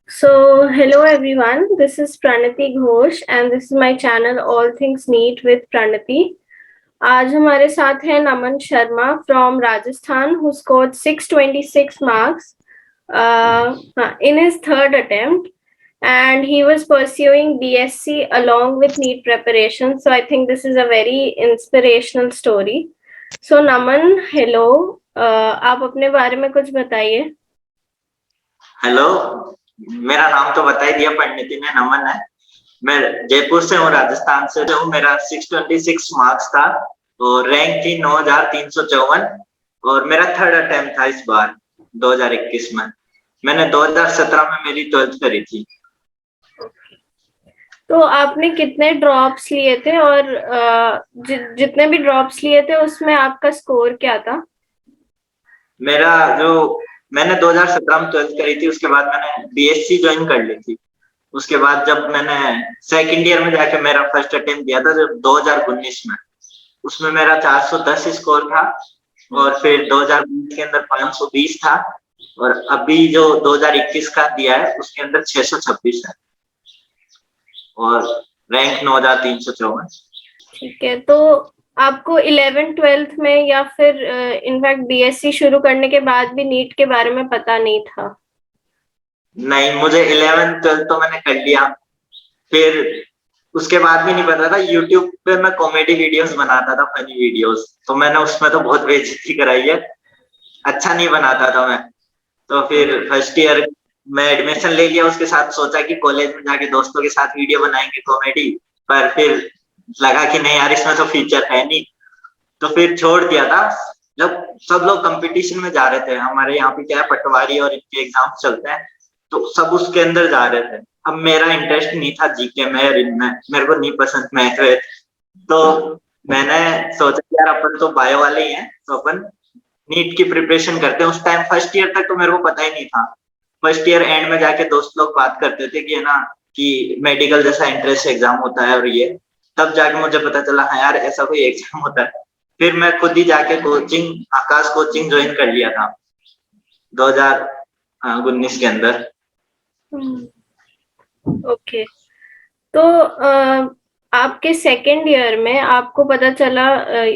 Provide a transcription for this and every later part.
So, hello everyone. This is Pranati Ghosh and this is my channel All Things Neat with Pranati. आज हमारे साथ है नमन Sharma from Rajasthan who scored 626 marks in his third attempt, and he was pursuing BSc along with NEET preparation. So I think this is a very inspirational story. So Naman, hello. आप अपने बारे में कुछ बताइए. हेलो, मेरा नाम तो बता ही दिया पंडित ने, नमन है। मैं जयपुर से हूँ, राजस्थान से हूँ। मेरा 626 मार्क्स था और रैंक थी 9354 और मेरा थर्ड अटेम्प्ट था इस बार 2021 में। मैंने 2017 में मेरी 12th करी थी। तो आपने कितने ड्रॉप्स लिए थे और जितने भी ड्रॉप्स लिए थे उसमें आपका स्कोर क्या था? मैंने 2017 में 12th करी थी, उसके बाद मैंने बीएससी ज्वाइन कर ली थी। उसके बाद जब मैंने सेकंड ईयर में जाके मेरा फर्स्ट अटेम्प्ट दिया था जब 2019 में, उसमें मेरा 410 स्कोर था और फिर 2020 के अंदर 520 था और अभी जो 2021 का दिया है उसके अंदर 626 है और रैंक 9354। ठीक है, तो आपको 11th-12th में या फिर इनफैक्ट बीएससी शुरू करने के बाद भी नीट के बारे में पता नहीं था? नहीं, मुझे 11th-12th तो मैंने कर लिया, फिर उसके बाद भी नहीं पता था। यूट्यूब पे मैं कॉमेडी वीडियोस बनाता था, फनी वीडियोस, तो मैंने उसमें तो बहुत बेइज्जती कराई है, अच्छा नहीं बनाता था मैं। तो फिर फर्स्ट ईयर में एडमिशन ले लिया, उसके साथ सोचा कि कॉलेज में जाके दोस्तों के साथ वीडियो बनाएंगे कॉमेडी, पर फिर लगा कि नहीं यार, इसमें तो फीचर है नहीं, तो फिर छोड़ दिया था। जब सब लोग कंपटीशन में जा रहे थे, हमारे यहाँ पे क्या है, पटवारी और इनके एग्जाम चलते हैं, तो सब उसके अंदर जा रहे थे। अब मेरा इंटरेस्ट नहीं था जीके में और इनमें, मेरे को नहीं पसंद मैथ वैथ, तो मैंने सोचा कि यार अपन तो बायो वाले ही हैं, तो अपन नीट की प्रिपरेशन करते हैं। उस टाइम फर्स्ट ईयर तक तो मेरे को पता ही नहीं था। फर्स्ट ईयर एंड में जाके दोस्त लोग बात करते थे कि है ना, कि मेडिकल जैसा एंट्रेंस एग्जाम होता है और ये, तब जाके मुझे पता चला हाँ यार ऐसा कोई एग्जाम होता है। फिर मैं खुद ही जाके कोचिंग, आकाश कोचिंग ज्वाइन कर लिया था 2019 के अंदर। ओके, तो आपके सेकेंड ईयर में आपको पता चला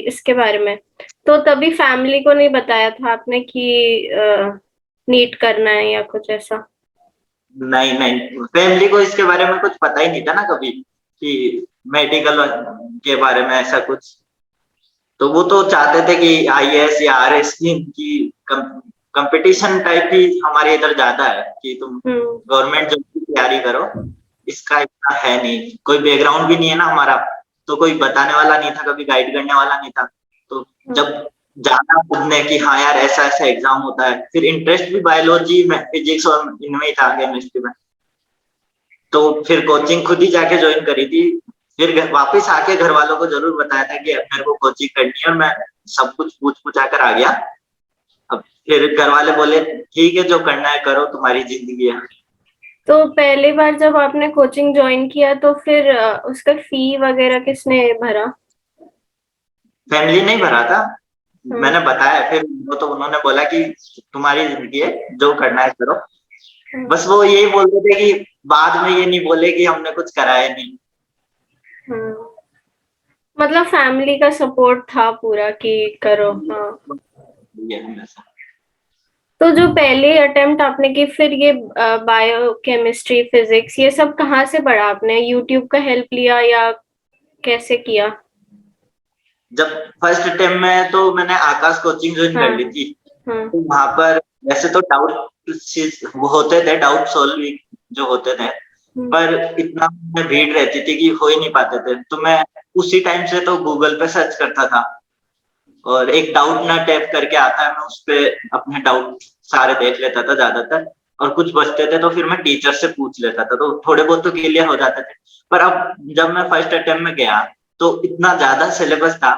इसके बारे में, तो तभी फैमिली को नहीं बताया था आपने कि नीट करना है या कुछ ऐसा? नहीं नहीं, फैमिली को इसके बारे में कुछ पता ही नहीं था ना कभी, कि मेडिकल के बारे में ऐसा कुछ। तो वो तो चाहते थे कि आईएएस या आरएस की कंपटीशन टाइप ही हमारे इधर ज्यादा है कि तुम गवर्नमेंट जॉब की तैयारी करो। इसका इतना है नहीं, कोई बैकग्राउंड भी नहीं है ना हमारा, तो कोई बताने वाला नहीं था, कभी गाइड करने वाला नहीं था। तो जब जाना खुद ने कि हाँ यार ऐसा ऐसा एग्जाम होता है, फिर इंटरेस्ट भी बायोलॉजी में, फिजिक्स और इनमें ही था, केमिस्ट्री में, तो फिर कोचिंग खुद ही जाके ज्वाइन करी थी। फिर वापस आके घर वालों को जरूर बताया था कि मेरे को कोचिंग करनी है, और मैं सब कुछ पूछ पूछा कर आ गया। अब फिर घर वाले बोले ठीक है, जो करना है करो, तुम्हारी जिंदगी है। तो पहली बार जब आपने कोचिंग ज्वाइन किया तो फिर उसका फी वगैरह किसने भरा? फैमिली नहीं भरा था, मैंने बताया, फिर वो तो उन्होंने बोला कि तुम्हारी जिंदगी है, जो करना है करो। बस वो यही बोलते थे कि बाद में ये नहीं बोले कि हमने कुछ कराया नहीं। मतलब फैमिली का सपोर्ट था पूरा कि करो। हाँ, ये हमेशा। तो जो पहले अटेम्प्ट आपने की, फिर ये बायो केमिस्ट्री फिजिक्स ये सब कहाँ से पढ़ा आपने? यूट्यूब का हेल्प लिया या कैसे किया? जब फर्स्ट अटेम्प्ट में तो मैंने आकाश कोचिंग ज्वाइन कर ली थी, तो वहां पर वैसे तो डाउट वो होते थे, डाउट सॉल्व जो होते थे, पर इतना भीड़ रहती थी कि हो ही नहीं पाते थे। तो मैं उसी टाइम से तो गूगल पे सर्च करता था और एक डाउट ना टैप करके आता है, मैं उस पे अपने डाउट सारे देख लेता था ज्यादातर, और कुछ बचते थे तो फिर मैं टीचर से पूछ लेता था, तो थोड़े बहुत तो क्लियर हो जाते थे। पर अब जब मैं फर्स्ट अटेम्प्ट में गया तो इतना ज्यादा सिलेबस था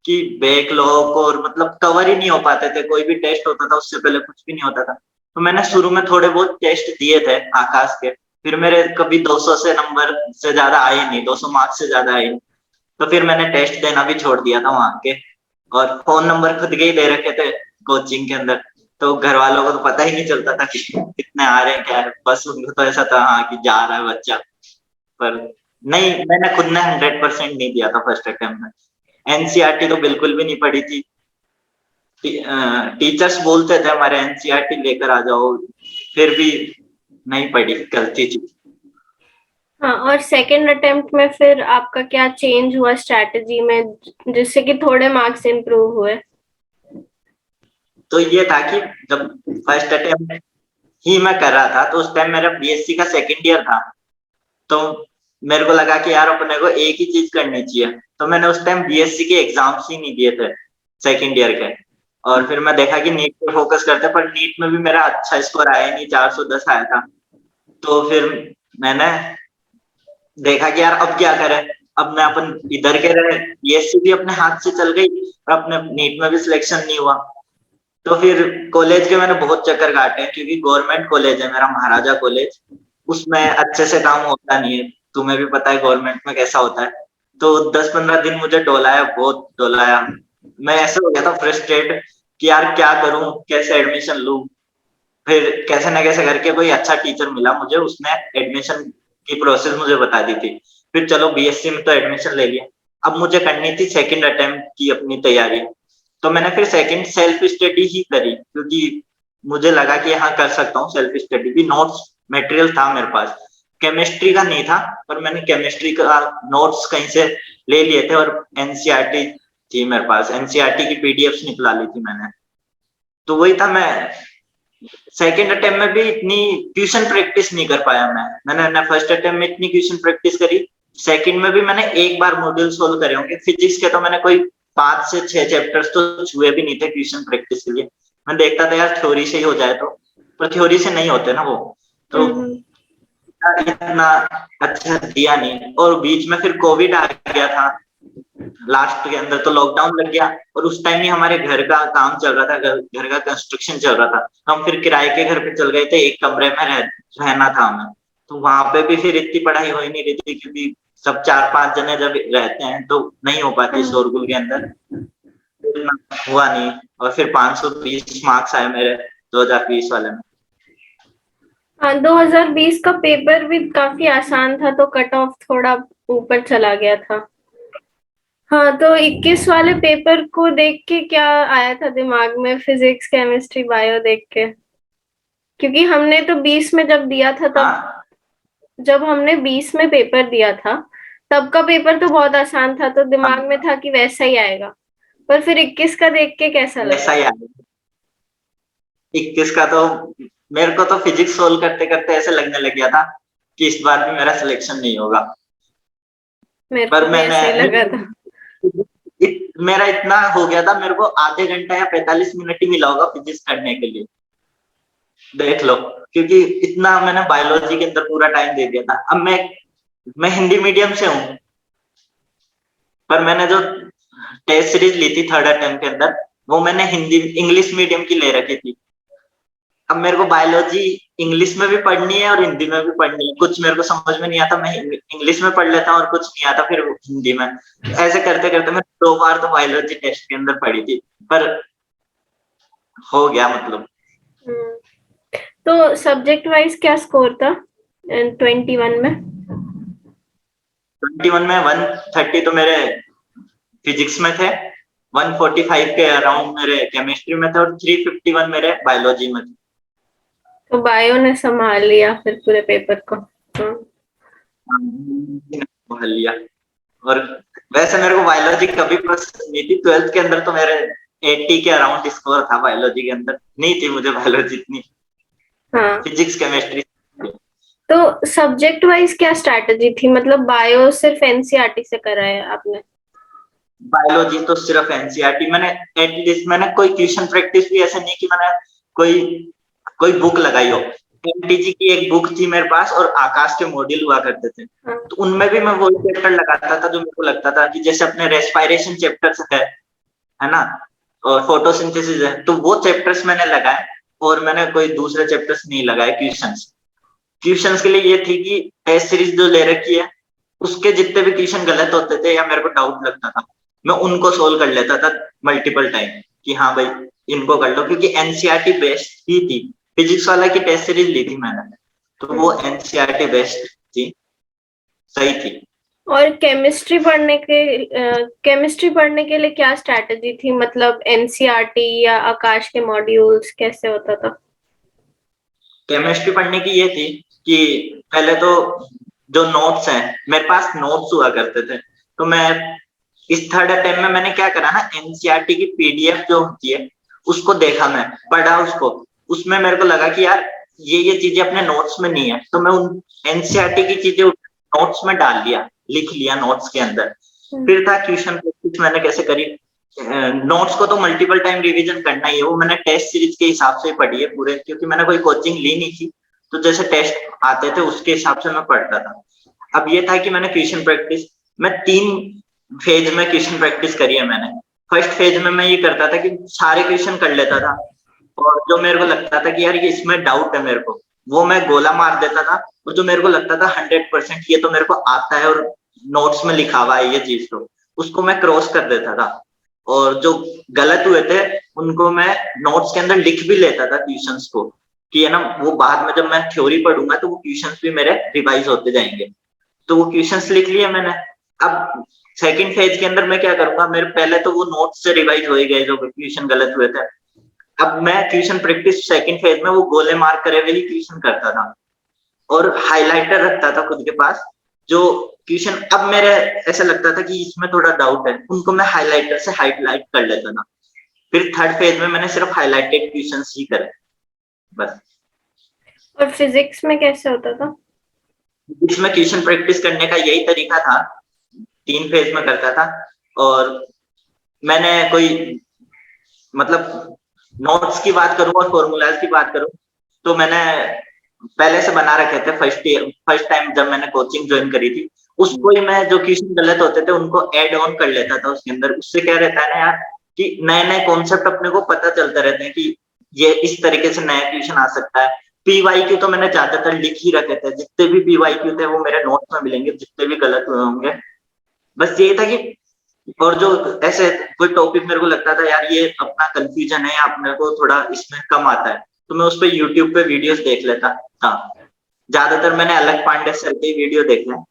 कि बैकलॉग और मतलब कवर ही नहीं हो पाते थे। कोई भी टेस्ट होता था उससे पहले कुछ भी नहीं होता था। तो मैंने शुरू में थोड़े बहुत टेस्ट दिए थे आकाश के, फिर मेरे कभी 200 से नंबर से ज्यादा आए नहीं, 200 मार्क्स से ज्यादा आए नहीं, तो फिर मैंने टेस्ट देना भी छोड़ दिया था वहां के, और फोन नंबर खुद के ही दे रखे थे कोचिंग के अंदर। तो घर वालों को तो पता ही नहीं चलता था कि कितने आ रहे हैं क्या है, बस उनको तो ऐसा था हाँ कि जा रहा है बच्चा। पर नहीं, मैंने खुद ने 100% नहीं दिया था फर्स्ट अटेम्प्ट में। एनसीईआरटी तो बिल्कुल भी नहीं पढ़ी थी। टीचर्स बोलते थे हमारे एनसीईआरटी लेकर आ जाओ, फिर भी नहीं पढ़ी, गलती थी। हाँ, और सेकंड अटेम्प्ट में फिर आपका क्या चेंज हुआ स्ट्रैटेजी में, जिससे कि थोड़े मार्क्स इम्प्रूव हुए? तो ये था कि जब फर्स्ट अटेम्प्ट ही मैं कर रहा था तो उस टाइम मेरा बीएससी का सेकंड ईयर था, तो मेरे को लगा कि यार अपने को एक ही चीज करनी चाहिए, तो मैंने उस टाइम बीएससी के एग्जाम्स ही नहीं दिए थे सेकंड ईयर के। और फिर मैं देखा कि नीट पे फोकस करते, पर नीट में भी मेरा अच्छा स्कोर आया नहीं, 410 आया था। तो फिर मैंने देखा कि यार अब क्या करें, अब मैं अपन इधर के रहे, बीएससी भी अपने हाथ से चल गई और अपने नीट में भी सिलेक्शन नहीं हुआ। तो फिर कॉलेज के मैंने बहुत चक्कर काटे, क्योंकि गवर्नमेंट कॉलेज है मेरा, महाराजा कॉलेज, उसमें अच्छे से काम होता नहीं है, तुम्हें भी पता है गवर्नमेंट में कैसा होता है। तो 10-15 दिन मुझे डोलाया, बहुत डोलाया। मैं ऐसे हो गया था फ्रस्ट्रेट कि यार क्या करूं, कैसे एडमिशन लूं। फिर कैसे ना कैसे करके कोई अच्छा टीचर मिला मुझे, उसने एडमिशन की प्रोसेस मुझे बता दी थी। फिर चलो बीएससी में तो एडमिशन ले लिया, अब मुझे करनी थी सेकंड अटेम्प्ट की अपनी तैयारी। तो मैंने फिर सेकंड सेल्फ स्टडी ही करी, क्योंकि मुझे लगा कि हाँ कर सकता हूँ सेल्फ स्टडी भी, नोट्स मटेरियल था मेरे पास। केमिस्ट्री का नहीं था, पर मैंने केमिस्ट्री का नोट्स कहीं से ले लिए थे, और एनसीईआरटी थी मेरे पास, एनसीईआरटी की पीडीएफ्स निकला ली थी मैंने। तो वही था, मैं सेकंड अटेम्प्ट में भी इतनी ट्यूशन प्रैक्टिस नहीं कर पाया मैंने फर्स्ट अटेम्प्ट में इतनी ट्यूशन प्रैक्टिस करी, सेकंड में भी मैंने एक बार मॉड्यूल सोल्व करे होंगे। फिजिक्स के तो मैंने कोई 5 से 6 चैप्टर्स तो छुए भी नहीं थे ट्यूशन प्रैक्टिस के लिए। मैं देखता था यार थ्योरी से ही हो जाए, तो पर थ्योरी से नहीं होते ना वो, तो इतना अच्छा दिया नहीं। और बीच में फिर कोविड आ गया था लास्ट के अंदर, तो लॉकडाउन लग गया, और उस टाइम ही हमारे घर का काम चल रहा था, घर का कंस्ट्रक्शन चल रहा था। हम फिर किराए के घर पे चल गए थे, एक कमरे में रहना था हमें। तो वहां पे भी फिर इतनी पढ़ाई हो ही नहीं रही थी, क्योंकि सब 4-5 जने जब रहते हैं तो नहीं हो पाती शोरगुल के अंदर, इतना हुआ नहीं। और फिर 520 मार्क्स आए मेरे 2020 वाले में। हाँ, 2020 का पेपर भी काफी आसान था, तो कट ऑफ थोड़ा ऊपर चला गया था। हाँ, तो 21 वाले पेपर को देख के क्या आया था दिमाग में, फिजिक्स केमिस्ट्री बायो देख के? क्योंकि हमने तो 20 में जब दिया था, तब हाँ, जब हमने 20 में पेपर दिया था तब का पेपर तो बहुत आसान था, तो दिमाग में था कि वैसा ही आएगा। पर फिर 21 का देख के कैसा ऐसा लगा? ही आया। 21 का तो मेरे को तो फिजिक्स सोल्व करते करते ऐसे लगने लग गया था कि इस बार भी मेरा सिलेक्शन नहीं होगा। मेरे को पर भी ऐसा ही लगा था। मेरा इतना हो गया था, मेरे को आधे घंटा या 45 मिनट ही मिला होगा फिजिक्स करने के लिए, देख लो। क्योंकि इतना मैंने बायोलॉजी के अंदर पूरा टाइम दे दिया था। अब मैं हिंदी मीडियम से हूँ, पर मैंने जो टेस्ट सीरीज ली थी थर्ड अटेम्प्ट के अंदर, वो मैंने हिंदी इंग्लिश मीडियम की ले रखी थी। अब मेरे को बायोलॉजी इंग्लिश में भी पढ़नी है और हिंदी में भी पढ़नी है। कुछ मेरे को समझ में नहीं आता, मैं इंग्लिश में पढ़ लेता हूँ, और कुछ नहीं आता फिर हिंदी में। ऐसे करते करते मैं 2 बार तो बायोलॉजी टेस्ट के अंदर पढ़ी थी, पर हो गया मतलब। तो सब्जेक्ट वाइज क्या स्कोर था 21 में? 21 में 130 तो मेरे फिजिक्स में थे, 145 के अराउंड मेरे केमिस्ट्री में थे, और 351 मेरे बायोलॉजी में थे। तो बायो ने संभाल लिया फिर पूरे पेपर को। संभाल लिया। और वैसे मेरे को बायोलॉजी कभी पसंद नहीं थी, 12th के अंदर तो मेरे 80 के अराउंड स्कोर था बायोलॉजी के अंदर, नहीं थी मुझे बायोलॉजी इतनी, हाँ, फिजिक्स केमिस्ट्री। तो सब्जेक्ट वाइज क्या स्ट्रैटेजी थी, मतलब बायो सिर्फ एनसीईआरटी से करा है आपने? बायोलॉजी तो सिर्फ एनसीईआरटी, मैंने एटलीस्ट मैंने कोई ट्यूशन प्रैक्टिस भी ऐसे नहीं कि मैंने कोई कोई बुक लगाई हो। एमटीजी की एक बुक थी मेरे पास, और आकाश के मॉड्यूल हुआ करते थे, तो उनमें भी मैं वही चैप्टर लगाता था जो मेरे को लगता था कि जैसे अपने रेस्पिरेशन चैप्टर्स है ना, और फोटोसिंथेसिस है, तो वो चैप्टर्स मैंने लगाए, और मैंने कोई दूसरे चैप्टर्स नहीं लगाए। क्वेश्चंस के लिए ये थी कि टेस्ट सीरीज जो ले रखी है उसके जितने भी क्वेश्चन गलत होते थे या मेरे को डाउट लगता था, मैं उनको सोल्व कर लेता था मल्टीपल टाइम। कि हाँ भाई इनको कर लो, क्योंकि एनसीईआरटी बेस्ड ही थी। फिजिक्स वाला की टेस्ट सीरीज ली थी मैंने, तो वो एनसीईआरटी बेस्ड थी, सही थी। और केमिस्ट्री पढ़ने के लिए क्या स्ट्रैटेजी थी, मतलब एनसीईआरटी या आकाश के मॉड्यूल्स, कैसे होता था? केमिस्ट्री पढ़ने की ये थी कि पहले तो जो नोट्स हैं, मेरे पास नोट्स हुआ करते थे, तो मैं इस थर्ड अटेम्प्ट में मैंने क्या करा ना, एनसीईआरटी की पीडीएफ जो होती है उसको देखा, मैं पढ़ा उसको। उसमें मेरे को लगा कि यार ये चीजें अपने नोट्स में नहीं है, तो मैं उन एनसीईआरटी की चीजें नोट्स में डाल लिया, लिख लिया नोट्स के अंदर। फिर था क्वेश्चन प्रैक्टिस मैंने कैसे करी। नोट्स को तो मल्टीपल टाइम रिवीजन करना ही है, वो मैंने टेस्ट सीरीज के हिसाब से पढ़ी है पूरे, क्योंकि मैंने कोई कोचिंग ली नहीं थी, तो जैसे टेस्ट आते थे उसके हिसाब से मैं पढ़ता था। अब ये था कि मैंने क्वेश्चन प्रैक्टिस, मैं 3 फेज में क्वेश्चन प्रैक्टिस करी है मैंने। फर्स्ट फेज में मैं ये करता था कि सारे क्वेश्चन कर लेता था, और जो मेरे को लगता था कि यार ये इसमें डाउट है मेरे को, वो मैं गोला मार देता था। और जो मेरे को लगता था 100% ये तो मेरे को आता है और नोट्स में लिखा हुआ है ये चीज, तो उसको मैं क्रॉस कर देता था। और जो गलत हुए थे उनको मैं नोट्स के अंदर लिख भी लेता था क्वेश्चंस को, कि है ना वो बाद में जब मैं थ्योरी पढ़ूंगा तो वो क्वेश्चंस भी मेरे रिवाइज होते जाएंगे। तो वो क्वेश्चंस लिख लिए मैंने। अब सेकंड फेज के अंदर मैं क्या करूंगा, मेरे पहले तो वो नोट्स से रिवाइज हो ही गए जो क्वेश्चन गलत हुए थे। अब मैं क्वेश्चन प्रैक्टिस सेकंड फेज में वो गोले मार्क करे हुए ही क्वेश्चन करता था, और हाइलाइटर रखता था खुद के पास। जो क्वेश्चन अब मेरे ऐसा लगता था कि इसमें थोड़ा डाउट है, उनको मैं हाइलाइटर से हाईलाइट कर लेता था। फिर थर्ड फेज में मैंने सिर्फ हाइलाइटेड क्वेश्चन ही करे, बस। और फिजिक्स में कैसे होता था? इसमें क्वेश्चन प्रैक्टिस करने का यही तरीका था, 3 फेज में करता था। और मैंने कोई मतलब नोट्स की बात करूं और फॉर्मूलाज की बात करूं, तो मैंने पहले से बना रखे थे। फर्स्ट टाइम जब मैंने कोचिंग ज्वाइन करी थी, उसको ही मैं जो क्वेश्चन गलत होते थे उनको ऐड ऑन कर लेता था उसके अंदर। उससे क्या रहता है ना यार, कि नए नए कॉन्सेप्ट अपने को पता चलते रहते हैं कि ये इस तरीके से नया क्वेश्चन आ सकता है। पीवाईक्यू तो मैंने ज्यादातर लिख ही रखे थे, जितने भी पीवाईक्यू थे वो मेरे नोट्स में मिलेंगे, जितने भी गलत हुए होंगे। बस यही था कि, और जो ऐसे कोई टॉपिक मेरे को लगता था यार ये अपना कंफ्यूजन है, अपने को थोड़ा इसमें कम आता है, तो मैं उस पर यूट्यूब पे वीडियोस देख लेता था। ज्यादातर मैंने अलग पांडे सर के वीडियो देखे हैं।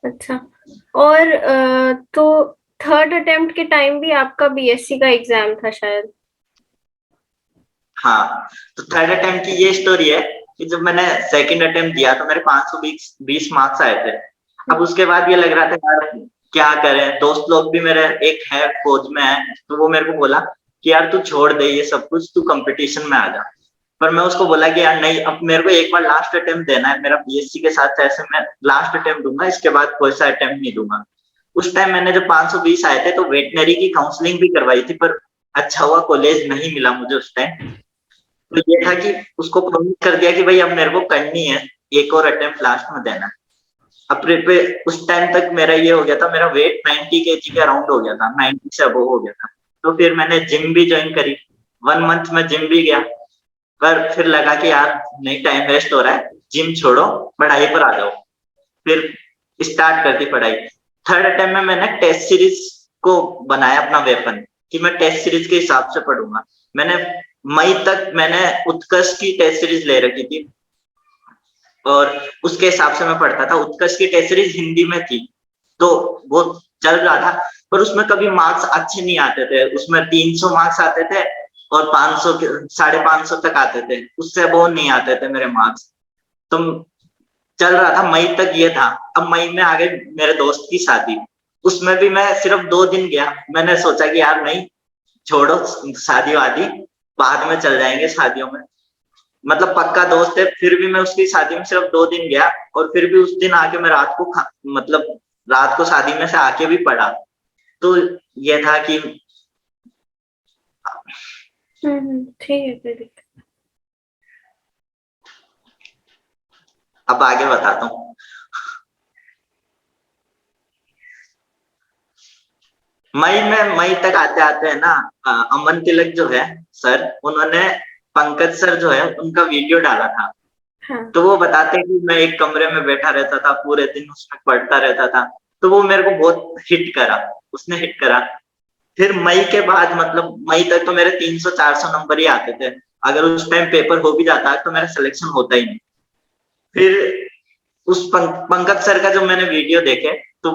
अच्छा। और तो थर्ड अटेम्प्ट के टाइम भी आपका बीएससी का एग्जाम था शायद? हाँ, तो थर्ड अटेम्प्ट की ये स्टोरी है कि जब मैंने सेकंड अटेम्प्ट दिया तो मेरे 520 मार्क्स आए थे। अब उसके बाद ये लग रहा था यार क्या करें, दोस्त लोग भी मेरे एक है फौज में है, तो वो मेरे को बोला कि यार तू छोड़ दे ये सब कुछ, तू कंपटीशन में आ जा। पर मैं उसको बोला कि यार नहीं, अब मेरे को एक बार लास्ट अटेम्प्ट देना है मेरा बीएससी के साथ, ऐसे मैं लास्ट अटेम्प्ट दूंगा, इसके बाद कोई सा अटेम्प्ट नहीं दूंगा। उस टाइम मैंने जब 520 आए थे तो वेटनरी की काउंसलिंग भी करवाई थी, पर अच्छा हुआ कॉलेज नहीं मिला मुझे उस टाइम। तो ये था कि उसको प्रॉमिस कर दिया कि भाई अब मेरे को करनी है, एक और अटेम्प्ट लास्ट में देना है। अब उस टाइम तक मेरा ये हो गया था, मेरा वेट 90 केजी के अराउंड हो गया था, 90 से अबव हो गया था। तो फिर मैंने जिम भी ज्वाइन करी, 1 मंथ में जिम भी गया। पर फिर लगा कि यार नहीं, टाइम वेस्ट हो रहा है, जिम छोड़ो, पढ़ाई पर आ जाओ। फिर स्टार्ट कर दी पढ़ाई। थर्ड अटेम्प्ट में मैंने टेस्ट सीरीज को बनाया अपना वेपन, कि मैं टेस्ट सीरीज के हिसाब से पढ़ूंगा। मैंने मई तक मैंने उत्कर्ष की टेस्ट सीरीज ले रखी थी, और उसके हिसाब से मैं पढ़ता था। उत्कर्ष की टेस्ट सीरीज हिंदी में थी, तो वो चल रहा था, पर उसमें कभी मार्क्स अच्छे नहीं आते थे। उसमें 300 मार्क्स आते थे और 500 550 तक आते थे, उससे वो नहीं आते थे मेरे मार्क्स। तो चल रहा था, मई तक ये था। अब मई में आ गई मेरे दोस्त की शादी, उसमें भी मैं सिर्फ 2 दिन गया। मैंने सोचा कि यार नहीं, छोड़ो शादी वादी, बाद में चल जाएंगे शादियों में। मतलब पक्का दोस्त है, फिर भी मैं उसकी शादी में सिर्फ 2 दिन गया, और फिर भी उस दिन आके मैं रात को मतलब रात को शादी में से आके भी पढ़ा। तो ये था कि ठीक है, कोई दिक्कत। अब आगे बताता हूँ। मई तक आते आते है ना, अमन तिलक जो है सर, उन्होंने पंकज सर जो है उनका वीडियो डाला था। हाँ। तो वो बताते कि मैं एक कमरे में बैठा रहता था, पूरे दिन उसमें पढ़ता रहता था। तो वो मेरे को बहुत हिट करा, उसने हिट करा। फिर मई के बाद मतलब मई तक तो मेरे 300-400 नंबर ही आते थे। अगर उस टाइम पेपर हो भी जाता तो मेरा सिलेक्शन होता ही नहीं। फिर उस पंकज सर का जो मैंने वीडियो देखे तो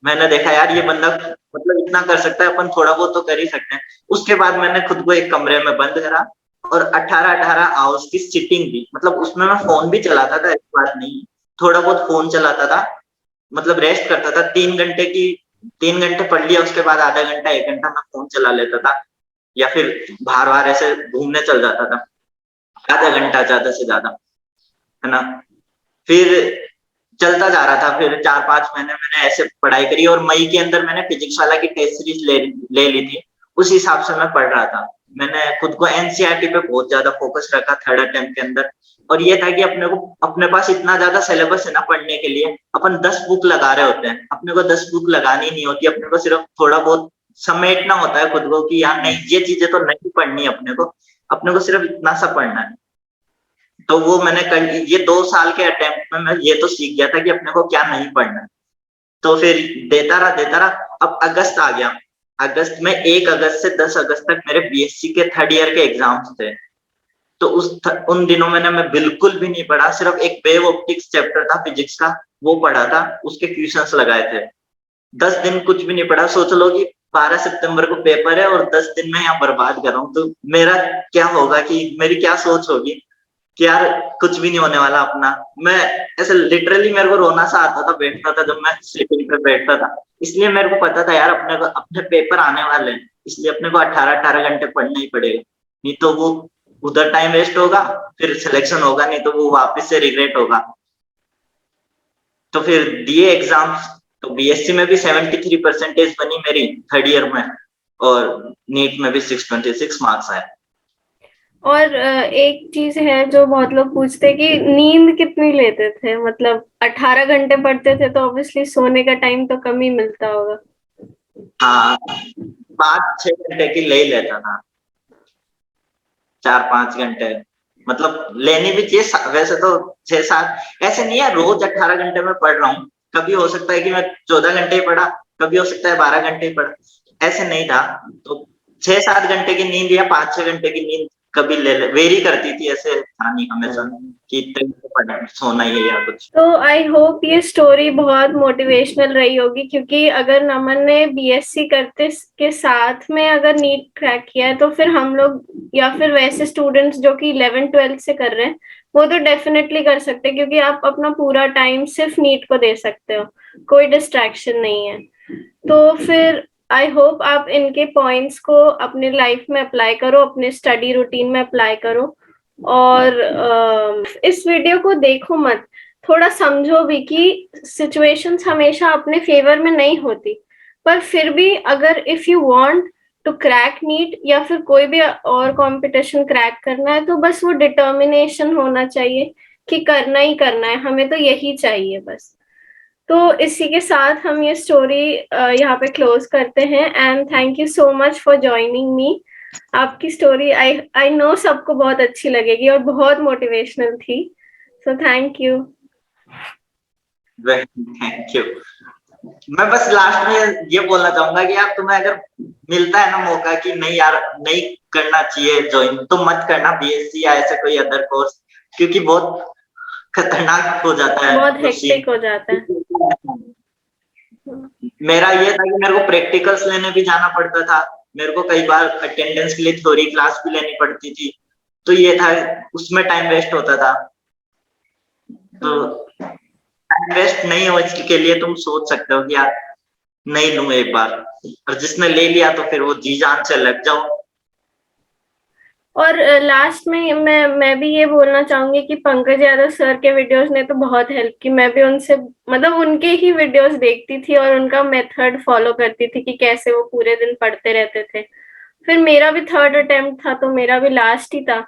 मैंने देखा यार ये बंदा मतलब इतना कर सकता है, अपन थोड़ा बहुत तो कर ही सकते हैं। उसके बाद मैंने खुद को एक कमरे में बंद करा और 18-18 आवर्स की सिटिंग दी। मतलब उसमें मैं फोन भी चलाता था, ऐसी बात नहीं, थोड़ा बहुत फोन चलाता था, मतलब रेस्ट करता था। 3 घंटे पढ़ लिया, उसके बाद आधा घंटा 1 घंटा मैं फोन चला लेता था या फिर बाहर बाहर ऐसे घूमने चल जाता था, आधा घंटा ज्यादा से ज्यादा, है ना। फिर चलता जा रहा था। फिर 4-5 महीने मैंने ऐसे पढ़ाई करी और मई के अंदर मैंने फिजिक्स वाला की टेस्ट सीरीज ले ली थी। उस हिसाब से मैं पढ़ रहा था। मैंने खुद को एनसीईआरटी पे बहुत ज्यादा फोकस रखा थर्ड अटेम्प्ट के अंदर। और ये था कि अपने पास इतना ज्यादा सिलेबस है ना पढ़ने के लिए, अपन 10 बुक लगा रहे होते हैं, अपने को 10 बुक लगानी नहीं होती, अपने को सिर्फ थोड़ा बहुत समेटना होता है खुद को कि यार नहीं ये चीजें तो नहीं पढ़नी अपने को सिर्फ इतना सा पढ़ना है। तो वो मैंने कर ये 2 साल के अटेम्प्ट में मैं ये तो सीख गया था कि अपने को क्या नहीं पढ़ना। तो फिर देता रहा। अब अगस्त आ गया। अगस्त में 1 अगस्त से 10 अगस्त तक मेरे बीएससी के थर्ड ईयर के एग्जाम्स थे। तो उन दिनों में मैं बिल्कुल भी नहीं पढ़ा, सिर्फ एक वेव ऑप्टिक्स चैप्टर था फिजिक्स का, वो पढ़ा था, उसके क्वेश्चंस लगाए थे। 10 दिन कुछ भी नहीं पढ़ा। सोच लो कि 12 सितंबर को पेपर है और 10 दिन में यहाँ बर्बाद कर रहा हूँ, तो मेरा क्या होगा, कि मेरी क्या सोच होगी कि यार कुछ भी नहीं होने वाला अपना। मैं ऐसे लिटरली मेरे को रोना सा आता था, बैठता था जब मैं स्लीपिंग पे बैठता था। इसलिए मेरे को पता था यार अपने पेपर आने वाले हैं, इसलिए अपने को 18-18 घंटे पढ़ना ही पड़ेगा, नहीं तो वो उधर टाइम वेस्ट होगा, फिर सिलेक्शन होगा नहीं तो वो वापस से रिग्रेट होगा। तो फिर दिए एग्जाम्स। तो बीएससी में भी 73% बनी मेरी थर्ड ईयर में, और नीट में भी 626 मार्क्स आए। और एक चीज है जो बहुत लोग पूछते हैं कि नींद कितनी लेते थे, मतलब 18 घंटे पढ़ते थे तो ऑब्वियसली सोने का टाइम तो कम ही मिलता होगा। हाँ, 5-6 घंटे की ले ही लेता था, 4-5 घंटे। मतलब लेनी भी चाहिए वैसे तो, 6-7 ऐसे नहीं है रोज 18 घंटे में पढ़ रहा हूँ। कभी हो सकता है कि मैं 14 घंटे ही पढ़ा, कभी हो सकता है 12 घंटे ही पढ़ा, ऐसे नहीं था। तो 6-7 घंटे की नींद या 5-6 घंटे की नींद कभी वेरी करती थी, ऐसे था नहीं हमेशा कि इतने घंटे पढ़ना सोना ही है या कुछ। तो आई होप ये स्टोरी बहुत मोटिवेशनल रही होगी, क्योंकि अगर नमन ने बीएससी करते के साथ में अगर नीट क्रैक किया है तो फिर हम लोग या फिर वैसे स्टूडेंट्स जो कि 11th-12th से कर रहे हैं वो तो डेफिनेटली कर सकते हैं, क्योंकि आप अपना पूरा टाइम सिर्फ नीट को दे सकते हो, कोई डिस्ट्रैक्शन नहीं है। तो फिर आई होप आप इनके पॉइंट्स को अपने लाइफ में अप्लाई करो, अपने स्टडी रूटीन में अप्लाई करो। और इस वीडियो को देखो मत, थोड़ा समझो भी कि सिचुएशंस हमेशा अपने फेवर में नहीं होती, पर फिर भी अगर if you want to crack NEET या फिर कोई भी और कंपटीशन क्रैक करना है तो बस वो डिटर्मिनेशन होना चाहिए कि करना ही करना है, हमें तो यही चाहिए बस। तो इसी के साथ हम ये स्टोरी यहाँ पे क्लोज करते हैं, and thank you so much for joining me. आपकी स्टोरी आई नो सबको बहुत अच्छी लगेगी और बहुत मोटिवेशनल थी, so thank you. Thank you. मैं बस लास्ट में ये बोलना चाहूंगा कि यार तुम्हें अगर मिलता है ना मौका कि नहीं यार नहीं करना चाहिए ज्वाइन, तो मत करना बीएससी या ऐसे कोई अदर कोर्स, क्योंकि बहुत खतरनाक हो जाता है बहुत वो हेक्टिक हो जाता है। सीन। मेरा ये था कि मेरे को प्रैक्टिकल्स लेने भी जाना पड़ता था, मेरे को कई बार अटेंडेंस के लिए थ्योरी क्लास भी लेनी पड़ती थी, तो ये था उसमें टाइम वेस्ट होता था। तो टाइम वेस्ट नहीं हो इसके लिए तुम सोच सकते हो कि यार नहीं लूं एक बार, और जिसने ले लिया तो फिर वो जी जान से लग जाओ। और लास्ट में मैं भी ये बोलना चाहूंगी कि पंकज यादव सर के वीडियोस ने तो बहुत हेल्प की। मैं भी उनसे मतलब उनके ही वीडियोस देखती थी और उनका मेथड फॉलो करती थी कि कैसे वो पूरे दिन पढ़ते रहते थे। फिर मेरा भी थर्ड अटेम्प्ट था तो मेरा भी लास्ट ही था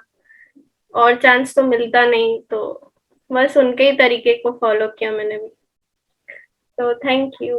और चांस तो मिलता नहीं, तो बस उनके ही तरीके को फॉलो किया मैंने भी। तो थैंक यू।